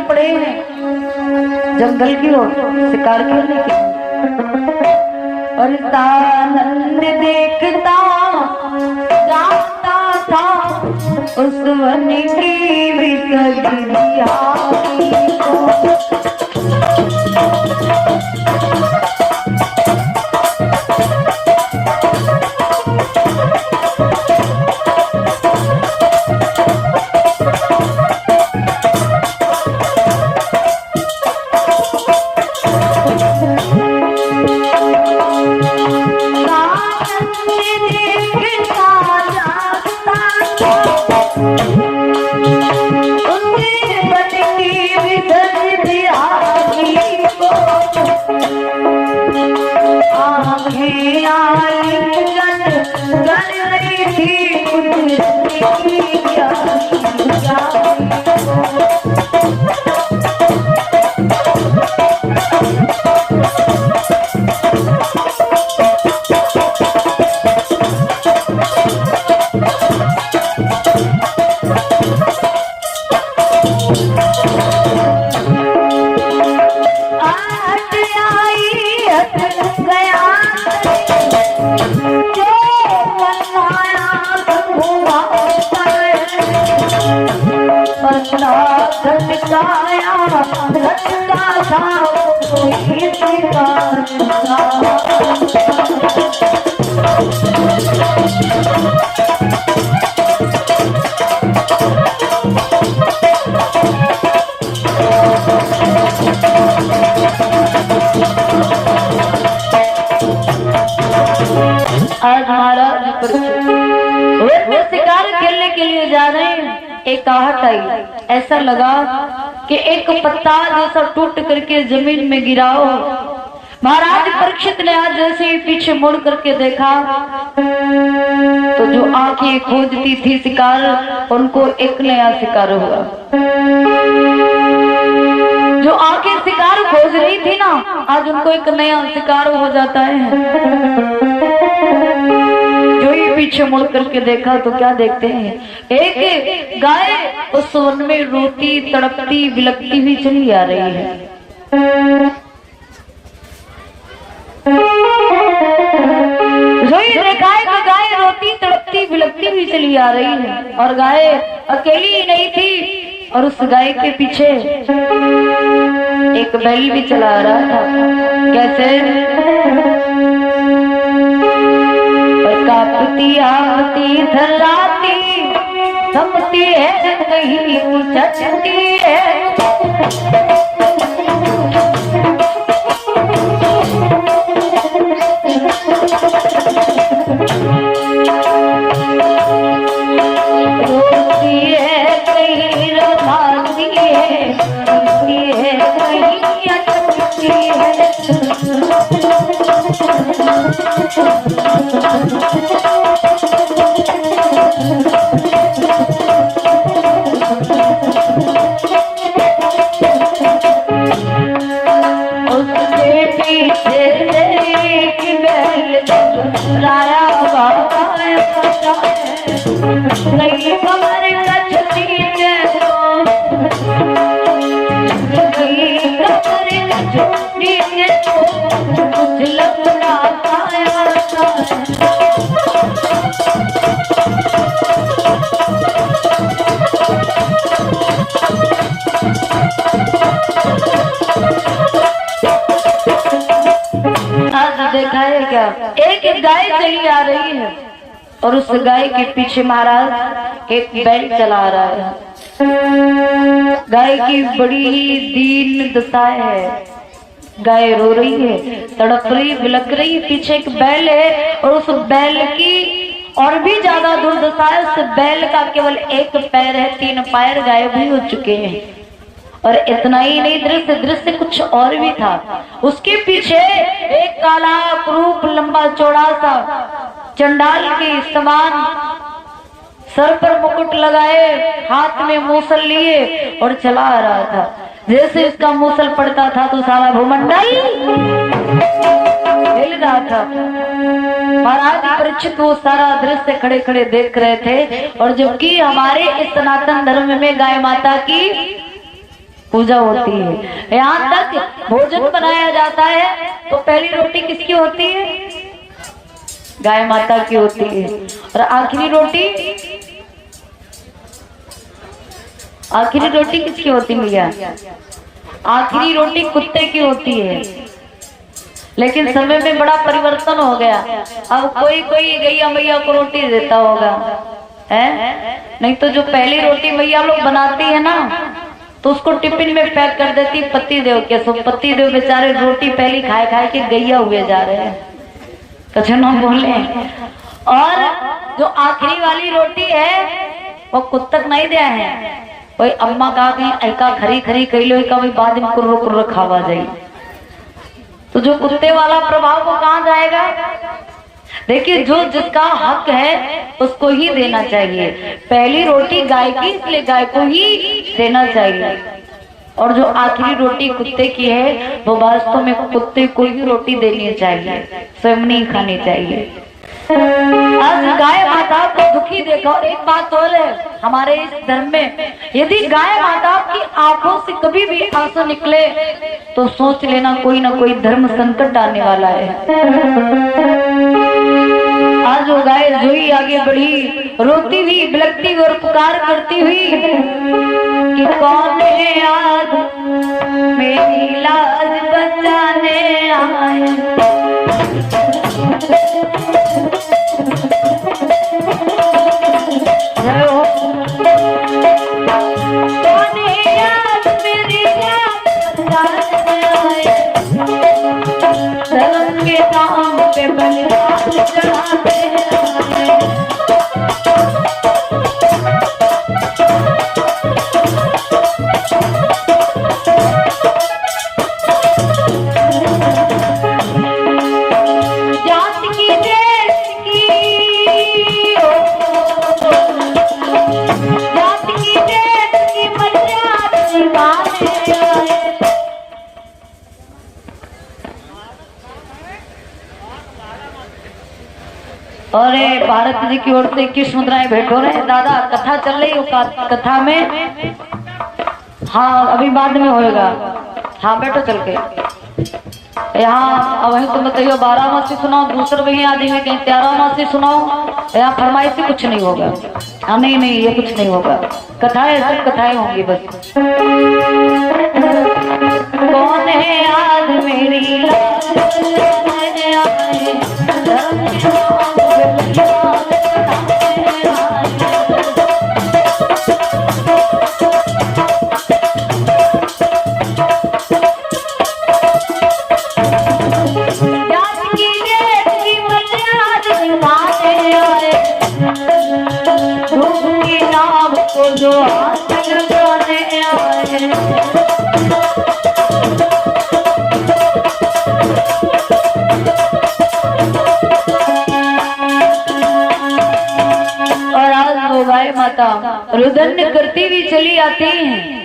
पड़े हैं जंगल की ओर शिकार खेलने के। और आनंद देखता जाता था उस वन की विकसिया आज महाराज वो शिकार खेलने के लिए जा रहे हैं। एक आहट आई, ऐसा लगा कि एक पत्ता जैसा टूट करके जमीन में गिरा हो। महाराज परीक्षित ने आज जैसे ही पीछे मुड़ करके देखा तो जो आंखें खोजती थी शिकार, उनको एक नया शिकार हुआ। जो आंखें शिकार खोज रही थी ना, आज उनको एक नया शिकार हो जाता है। जो ही पीछे मुड़ करके देखा तो क्या देखते हैं, एक गाय उस वन में रोती तड़पती बिलखती हुई चली आ रही है। जो ही देखा है कि गाय रोती तड़पती बिलखती हुई चली आ रही है, और गाय अकेली ही नहीं थी, और उस गाय के पीछे एक बैल भी चला आ रहा था। कैसे? कापती आती धराती थमती है कहीं चचती है। रोती है कहीं रमाती है, रोती है कहीं अटकती है। उसके पीछे एक बैल राया कहीं कमर कचती है, कहीं कमर कचती है, कुछ लपड़ा पाया। देखा है क्या, एक गाय चली आ रही है और उस गाय के पीछे महाराज एक बैल चला रहा है। गाय की बड़ी ही दीन दशा है, गाय रो रही है, तड़प रही, बिलख रही, पीछे एक बैल है और उस बैल की और भी ज्यादा दुर्दशा है। उस बैल का केवल एक पैर है, 3 पैर गायब भी हो चुके हैं। और इतना ही नहीं, दृश्य कुछ और भी था। उसके पीछे एक काला क्रूप लंबा चौड़ा सा चंडाल के समान सर पर मुकुट लगाए, हाथ में मूसल लिए और चला आ रहा था। जैसे इसका मूसल पड़ता था तो सारा भूमंडल हिल रहा था। महाराज परीक्षित वो सारा दृश्य खड़े खड़े देख रहे थे। और जबकि हमारे इस सनातन धर्म में गाय माता की पूजा होती है। यहाँ तक भोजन बनाया जाता है तो पहली रोटी किसकी होती है? गाय माता की होती है। और आखिरी रोटी किसकी होती भैया? आखिरी रोटी कुत्ते की होती है। लेकिन समय में बड़ा परिवर्तन हो गया। अब कोई गैया मैया को रोटी देता होगा, है? नहीं तो जो पहली रोटी मैया लोग बनाती है ना, तो उसको टिफिन में पैक कर देती पति देव के। सो पति देव बेचारे रोटी पहली खाए के गैया हुए जा रहे हैं, कुछ ना बोले। और जो आखिरी वाली रोटी है वो कुत्तक नहीं दिया है। कोई अम्मा का ऐका खरी कैलो बाद में कुर्रो खावा जाए, तो जो कुत्ते वाला प्रभाव वो कहाँ जाएगा? देखिए, जो जिसका हक है उसको ही देना चाहिए। पहली रोटी गाय की, इसलिए गाय को ही देना चाहिए। और जो आखिरी रोटी कुत्ते की है वो वास्तव में कुत्ते को ही रोटी देनी चाहिए, स्वयं नहीं खानी चाहिए। आज गाय माता को दुखी देखो। और एक बात और है, हमारे इस धर्म में यदि गाय माता की आंखों से कभी भी आंसू निकले तो सोच लेना कोई ना कोई धर्म संकट आने वाला है। आज वो गाय जो ही आगे बढ़ी, रोती हुई, बिलखती हुई और पुकार करती हुई कि कौन है आज मेरी लाज बचाने आए। धर्म के नाम पे बलिदान चढ़ाते हैं। जात की देश की, जात की देश की मर्यादा निभाने आए। और भारत जी की ओर से 21 मुद्राएं भेंट हो रहे हैं। दादा कथा चल रही हो, कथा में हाँ अभी बाद में होएगा। हाँ बैठो चल के यहाँ। वही तुम बताइए 12 मासी सुनाओ, दूसरे वही आदि में कहीं 13 मासी सुनाओ। यहाँ फरमाइश से कुछ नहीं होगा। हाँ नहीं ये कुछ नहीं होगा। कथाएं सब कथाएं होंगी बस। कौन है आज मेरी जो हाथ लगाने आए। और आज वो गाय माता रुदन करती हुई चली आती हैं।